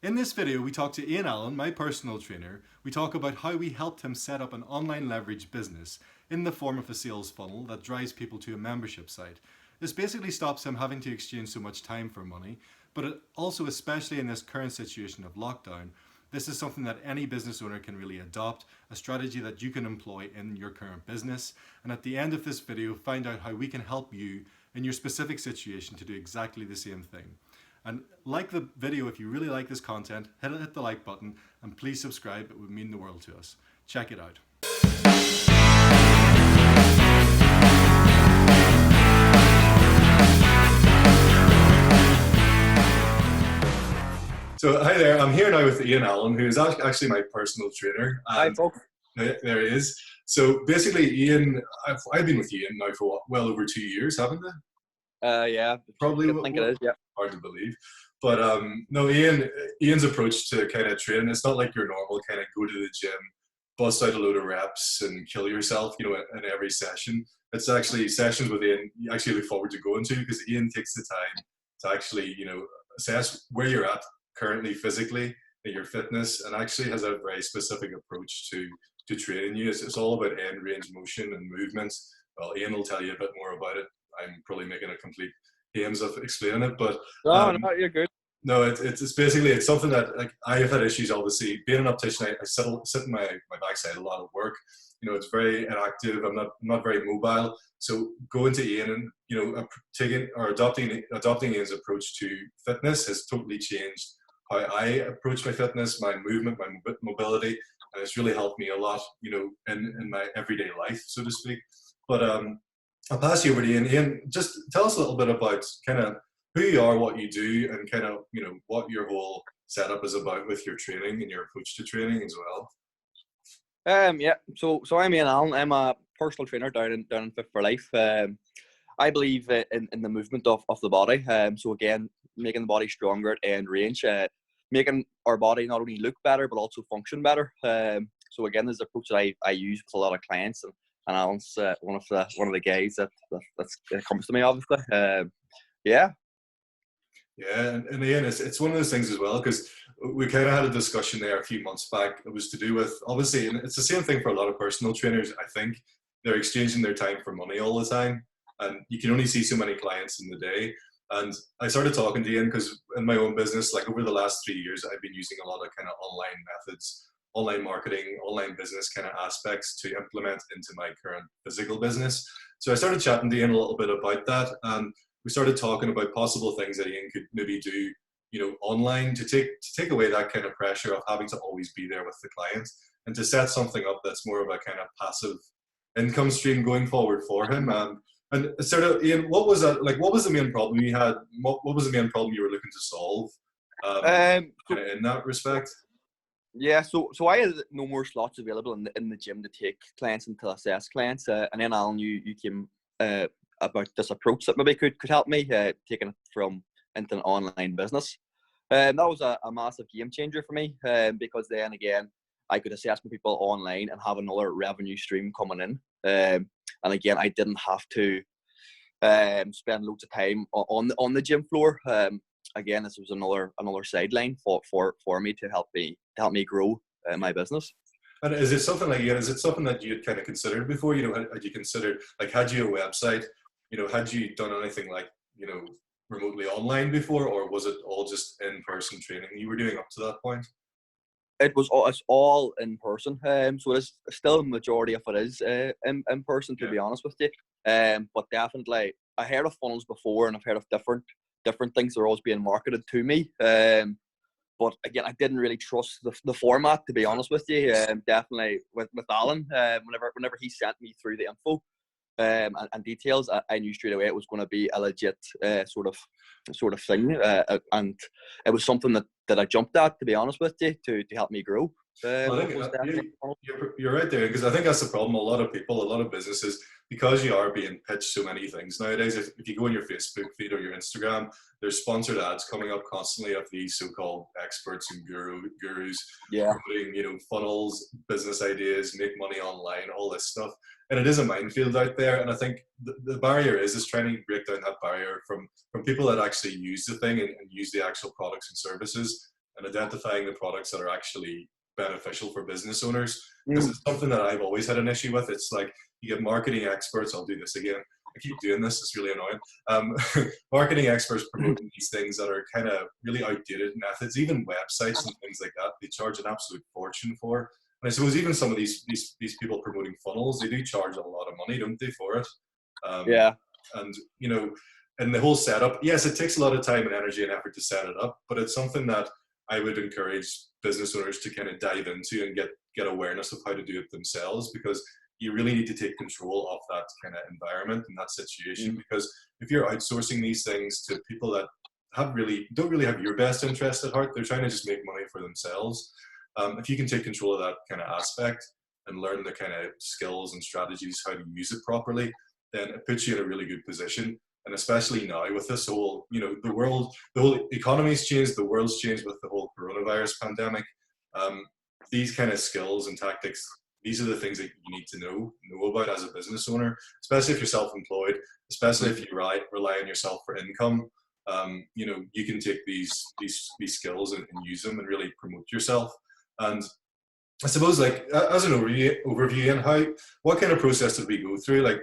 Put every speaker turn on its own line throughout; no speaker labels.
In this video, we talk to Ian Allen, my personal trainer. We talk about how we helped him set up an online leverage business in the form of a sales funnel that drives people to a membership site. This basically stops him having to exchange so much time for money, but it also, especially in this current situation of lockdown, this is something that any business owner can really adopt, a strategy that you can employ in your current business. And at the end of this video, find out how we can help you in your specific situation to do exactly the same thing. And like the video if you really like this content, hit the like button, and please subscribe, it would mean the world to us. Check it out. So hi there, I'm here now with Ian Allen, who is actually my personal trainer.
Hi,
And
folks.
there he is. So basically, Ian, I've been with Ian now for well over 2 years, haven't I?
Yeah,
Probably.
I think it is. Yeah.
Hard to believe. But no, Ian's approach to kind of training, it's not like your normal kind of go to the gym, bust out a load of reps and kill yourself, in every session. It's actually sessions with Ian you actually look forward to going to, because Ian takes the time to actually, assess where you're at currently physically in your fitness, and actually has a very specific approach to training you. It's all about end range motion and movements. Well, Ian will tell you a bit more about it. I'm probably making a complete games of explaining it, but
No, no, you're good.
no, it's basically it's something that, like, I have had issues. Obviously, being an optician, I sit in my backside a lot of work. It's very inactive. I'm not very mobile. So going to Ian and taking or adopting Ian's approach to fitness has totally changed how I approach my fitness, my movement, my mobility, and it's really helped me a lot. In my everyday life, so to speak. But I'll pass you over to Ian. Ian, just tell us a little bit about kind of who you are, what you do, and kind of what your whole setup is about with your training and your approach to training as well.
Yeah. So I'm Ian Allen. I'm a personal trainer down in Fit for Life. I believe in the movement of the body. So again, making the body stronger and range, making our body not only look better but also function better. So again, this is an approach that I use with a lot of clients, and Alan's one of the guys that comes to me, obviously. Yeah.
Yeah, and Ian, it's one of those things as well, because we kind of had a discussion there a few months back. It was to do with, obviously, and it's the same thing for a lot of personal trainers. I think they're exchanging their time for money all the time, and you can only see so many clients in the day. And I started talking to Ian because in my own business, like over the last 3 years, I've been using a lot of kind of online methods, online marketing, online business kind of aspects to implement into my current physical business. So I started chatting to Ian a little bit about that, and we started talking about possible things that Ian could maybe do, online to take away that kind of pressure of having to always be there with the client, and to set something up that's more of a kind of passive income stream going forward for him. And sort of, Ian, what was that like? What was the main problem you had? What was the main problem you were looking to solve?
So,
Kind of in that respect.
yeah. So I had no more slots available in the gym to take clients and to assess clients. And then Alan, you came about this approach that maybe could help me taking it from into an online business. That was a massive game changer for me, because then again I could assess my people online and have another revenue stream coming in. And again, I didn't have to spend loads of time on the gym floor. Again, this was another sideline for me to help me grow my business.
And is it something like, Ian, is it something that you had kind of considered before? Had you considered, like, had you a website? Had you done anything like, remotely online before, or was it all just in-person training you were doing up to that point?
It's all in person. So it's still the majority of it is in person, to be honest with you. But definitely, I heard of funnels before, and I've heard of different things that are always being marketed to me. But again, I didn't really trust the format, to be honest with you. Definitely with Alan, whenever he sent me through the info and details, I knew straight away it was going to be a legit sort of thing, and it was something that I jumped at, to be honest with you, to help me grow.
I think you're right there, because I think that's the problem. A lot of people, a lot of businesses, because you are being pitched so many things nowadays. If you go on your Facebook feed or your Instagram, there's sponsored ads coming up constantly of these so-called experts and gurus
Yeah.
promoting, funnels, business ideas, make money online, all this stuff. And it is a minefield out there. And I think the barrier is trying to break down that barrier from people that actually use the thing and use the actual products and services and identifying the products that are actually beneficial for business owners. Because
Mm.
it's something that I've always had an issue with. It's like you get marketing experts. I'll do this again. I keep doing this. It's really annoying. Marketing experts promoting these things that are kind of really outdated methods, even websites and things like that. They charge an absolute fortune for. And I suppose even some of these people promoting funnels, they do charge a lot of money, don't they, for it? Um,
Yeah.
and you know, and the whole setup. Yes, it takes a lot of time and energy and effort to set it up, but it's something that I would encourage business owners to kind of dive into and get awareness of how to do it themselves, because you really need to take control of that kind of environment and that situation.
Mm.
Because if you're outsourcing these things to people that don't really have your best interest at heart, they're trying to just make money for themselves. If you can take control of that kind of aspect and learn the kind of skills and strategies how to use it properly, then it puts you in a really good position. And especially now with this whole, the whole economy's changed, the world's changed with the whole coronavirus pandemic. These kind of skills and tactics, these are the things that you need to know about as a business owner, especially if you're self-employed, especially if you rely on yourself for income. You can take these skills and use them and really promote yourself. And I suppose, like, as an overview, and what kind of process did we go through? Like,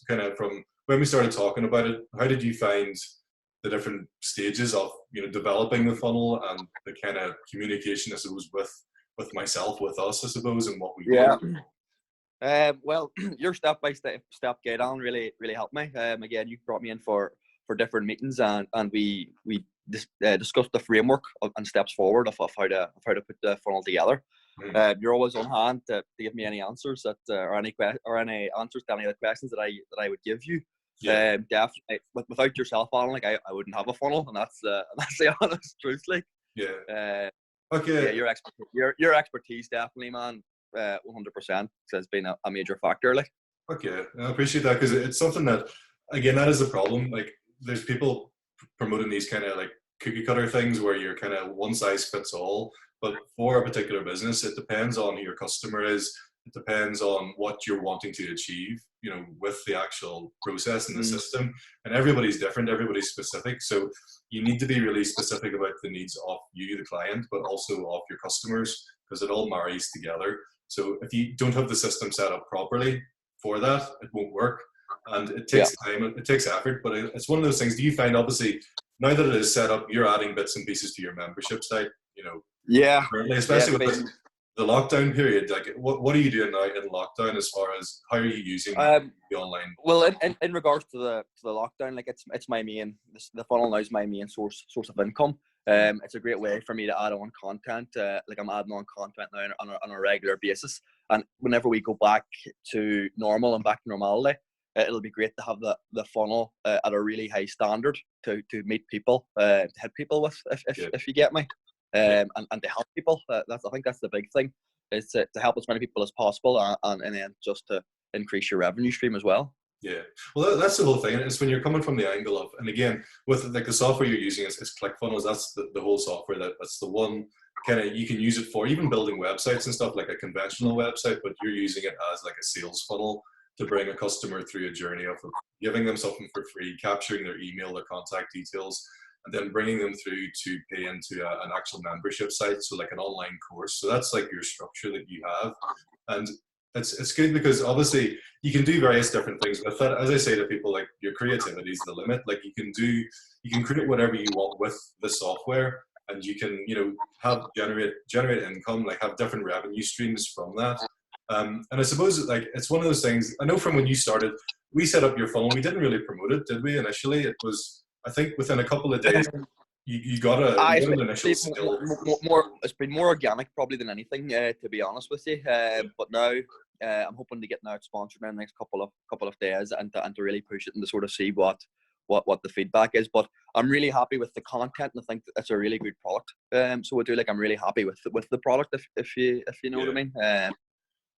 kind of from when we started talking about it, how did you find the different stages of, developing the funnel and the kind of communication, I suppose, with myself, with us, I suppose, and what we do?
Well, your step-by-step guide, Alan, really helped me. Again, you brought me in for different meetings, and we discussed the framework and steps forward of how to put the funnel together. You're always on hand to give me any answers or any answers to any of the questions that I would give you.
Yeah.
Definitely, without yourself, Alan, like I wouldn't have a funnel, and that's the honest truth. Like,
yeah. Okay.
Yeah, your expertise, definitely, man. 100% has been a major factor. Like,
okay, I appreciate that, because it's something that, again, that is the problem. Like, there's people promoting these kind of like cookie cutter things where you're kind of one size fits all. But for a particular business, it depends on who your customer is. It depends on what you're wanting to achieve, with the actual process and the system. And everybody's different, everybody's specific. So you need to be really specific about the needs of you, the client, but also of your customers, because it all marries together. So if you don't have the system set up properly for that, it won't work. And it takes time, it takes effort, but it's one of those things. Do you find, obviously, now that it is set up, you're adding bits and pieces to your membership site, currently, especially with the lockdown period? Like, what are you doing now in lockdown, as far as how are you using the online?
Well, in regards to the lockdown, like, it's my main, the funnel now is my main source of income. It's a great way for me to add on content. Like, I'm adding on content now on a regular basis, and whenever we go back to normal and back to normality, it'll be great to have the funnel at a really high standard to meet people, to hit people with, if you get me, and to help people. I think that's the big thing, is to help as many people as possible, and then just to increase your revenue stream as well.
Yeah, well, that's the whole thing. It's when you're coming from the angle of, and again, with like the software you're using is Clickfunnels. That's the whole software that's the one kind of you can use it for, even building websites and stuff, like a conventional website, but you're using it as like a sales funnel to bring a customer through a journey of giving them something for free, capturing their email, their contact details, and then bringing them through to pay into an actual membership site, so like an online course. So that's like your structure that you have. And it's good, because obviously you can do various different things with that. As I say to people, like, your creativity is the limit. Like, you can create whatever you want with the software, and you can have generate income, like have different revenue streams from that. And I suppose, like, it's one of those things. I know from when you started, we set up your funnel. We didn't really promote it, did we? Initially, it was, I think, within a couple of days, you got an initial skill.
It's been more organic probably than anything, to be honest with you. But now I'm hoping to get now sponsored in the next couple of days, and to really push it and to sort of see what the feedback is. But I'm really happy with the content, and I think it's a really good product. So I'm really happy with the product, if you know what I mean.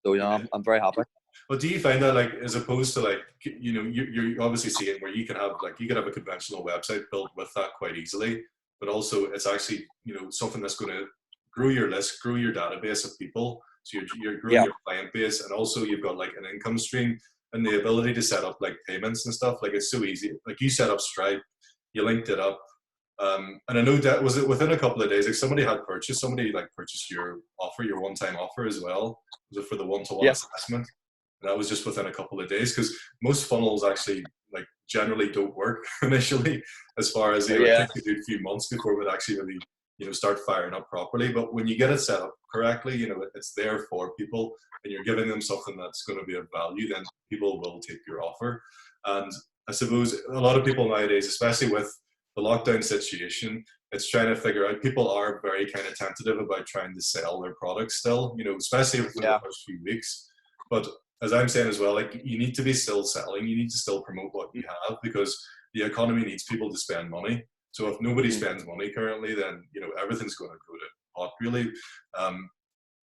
So I'm very happy.
Well, do you find that, like, as opposed to, like, you're obviously seeing where you could have a conventional website built with that quite easily, but also it's actually something that's going to grow your list, grow your database of people, so you're growing your client base, and also you've got like an income stream and the ability to set up like payments and stuff. Like, it's so easy. Like, you set up Stripe, you linked it up, And I know that was it within a couple of days, like somebody like purchased your offer, your one-time offer as well. Was it for the one-to-one
Yes.
assessment? And that was just within a couple of days, because most funnels actually like generally don't work initially, as far as, it
Yeah.
takes a good few months before it would actually really, start firing up properly. But when you get it set up correctly, it's there for people, and you're giving them something that's going to be of value, then people will take your offer. And I suppose a lot of people nowadays, especially with the lockdown situation, it's trying to figure out, people are very kind of tentative about trying to sell their products still, especially within the
Yeah.
first few weeks. But as I'm saying as well, like, you need to be still selling, you need to still promote what you have, because the economy needs people to spend money. So if nobody spends money currently, then everything's going to go to pot, really.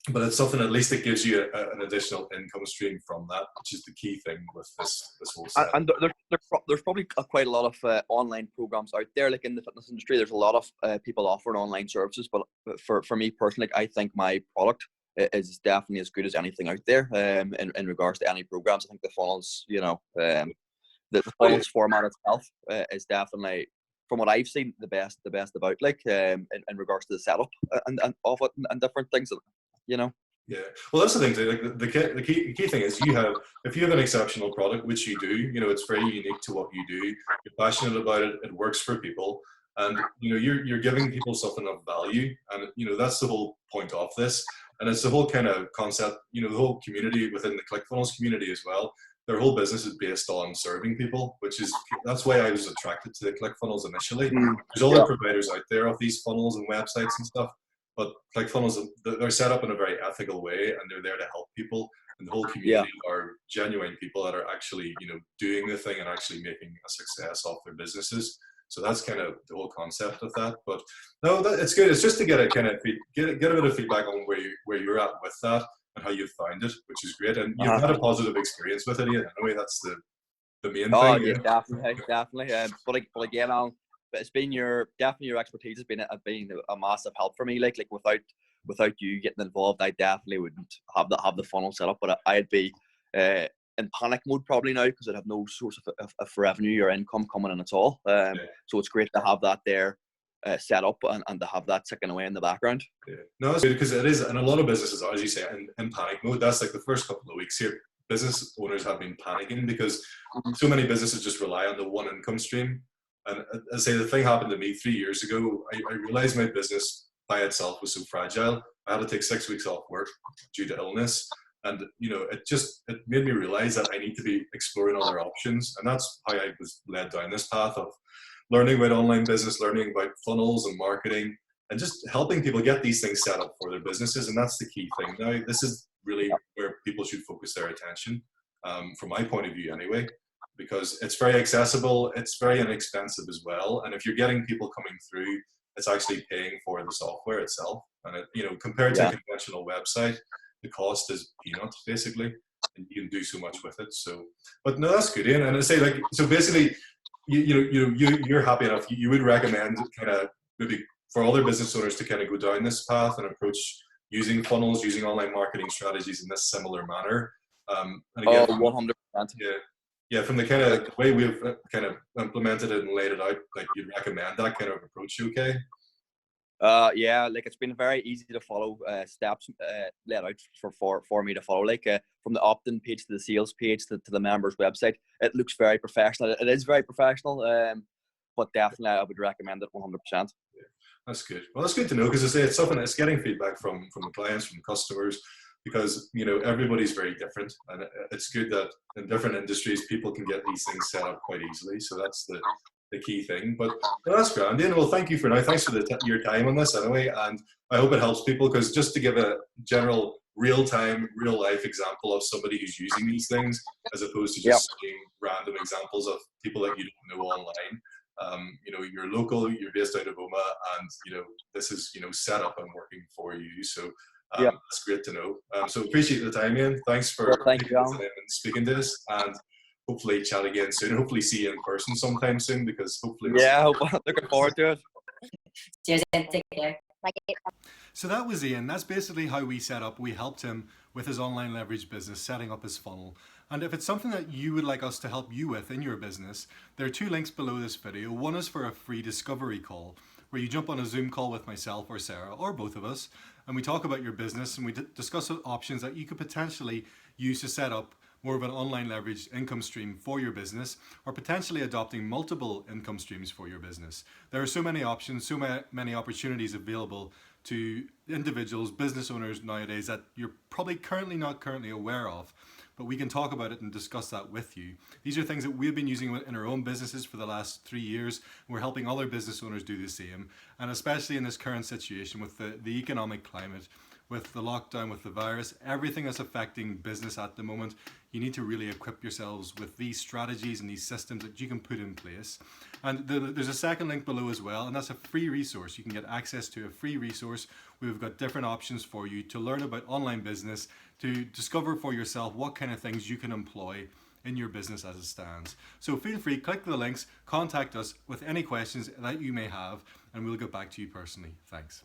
But it's something, at least it gives you an additional income stream from that, which is the key thing with this whole set.
And there's probably quite a lot of online programs out there, like in the fitness industry. There's a lot of people offering online services, but for me personally, I think my product is definitely as good as anything out there. In regards to any programs, I think the funnels, the funnels format itself is definitely, from what I've seen, the best about, like, in regards to the setup and of it and different things,
Yeah, well, that's the thing too. Like, the key thing is, if you have an exceptional product, which you do, it's very unique to what you do. You're passionate about it. It works for people, and you're giving people something of value, and that's the whole point of this. And it's the whole kind of concept. The whole community within the ClickFunnels community as well. Their whole business is based on serving people, that's why I was attracted to the ClickFunnels initially. There's other providers out there of these funnels and websites and stuff. But ClickFunnels, they're set up in a very ethical way, and they're there to help people. And the whole community are genuine people that are actually, doing the thing and actually making a success of their businesses. So that's kind of the whole concept of that. But no, it's good. It's just to get a kind of get a bit of feedback on where you're at with that and how you find it, which is great. And you've had a positive experience with it, Ian. Anyway, that's the main thing.
Yeah, definitely. But again, but it's been definitely your expertise has been a massive help for me. Like without you getting involved, I definitely wouldn't have the funnel set up. But I'd be in panic mode probably now, because I'd have no source of revenue or income coming in at all. So it's great to have that there set up and to have that ticking away in the background.
Yeah. No, it's good, because it is, and a lot of businesses are, as you say, in panic mode. That's like the first couple of weeks here. Business owners have been panicking because so many businesses just rely on the one income stream. And I say, the thing happened to me 3 years ago. I realized my business by itself was so fragile. I had to take 6 weeks off work due to illness. And, it made me realize that I need to be exploring other options. And that's how I was led down this path of learning about online business, learning about funnels and marketing, and just helping people get these things set up for their businesses. And that's the key thing now. This is really where people should focus their attention, from my point of view anyway, because it's very accessible, it's very inexpensive as well. And if you're getting people coming through, it's actually paying for the software itself. And compared to a conventional website, the cost is peanuts basically, and you can do so much with it. So, but no, that's good, Ian. And I say, like, so basically, you're happy enough. You would recommend kind of maybe for other business owners to kind of go down this path and approach using funnels, using online marketing strategies in this similar manner. And again,
100%.
Yeah, from the kind of way we've kind of implemented it and laid it out, like, you'd recommend that kind of approach, okay?
Yeah, like, it's been very easy to follow steps laid out for me to follow. Like, from the opt-in page to the sales page to the members website, it looks very professional. It is very professional, but definitely I would recommend it 100%.
Yeah, that's good. Well, that's good to know, because I say it's something that's getting feedback from the clients, from the customers, because everybody's very different, and it's good that in different industries people can get these things set up quite easily. So that's the key thing. But that's grand. Ian, well, thank you for now. Thanks for your time on this anyway, and I hope it helps people, because just to give a general real-time, real-life example of somebody who's using these things, as opposed to just seeing random examples of people that you don't know online. You're local, you're based out of Oma, and this is set up and working for you. So that's great to know. So appreciate the time, Ian. Thanks for speaking to us, and hopefully chat again soon. Hopefully see you in person sometime soon, because hopefully
looking forward to it.
Cheers and take care. So that was Ian. That's basically how we set up. We helped him with his online leverage business, setting up his funnel. And if it's something that you would like us to help you with in your business, there are 2 links below this video. One is for a free discovery call, where you jump on a Zoom call with myself or Sarah, or both of us, and we talk about your business and we discuss options that you could potentially use to set up more of an online leveraged income stream for your business, or potentially adopting multiple income streams for your business. There are so many options, so many opportunities available to individuals, business owners nowadays that you're probably not currently aware of, but we can talk about it and discuss that with you. These are things that we've been using in our own businesses for the last 3 years. We're helping other business owners do the same, and especially in this current situation with the economic climate, with the lockdown, with the virus, everything that's affecting business at the moment, you need to really equip yourselves with these strategies and these systems that you can put in place. And there's a second link below as well, and that's a free resource. You can get access to a free resource. We've got different options for you to learn about online business, to discover for yourself what kind of things you can employ in your business as it stands. So feel free, click the links, contact us with any questions that you may have, and we'll get back to you personally. Thanks.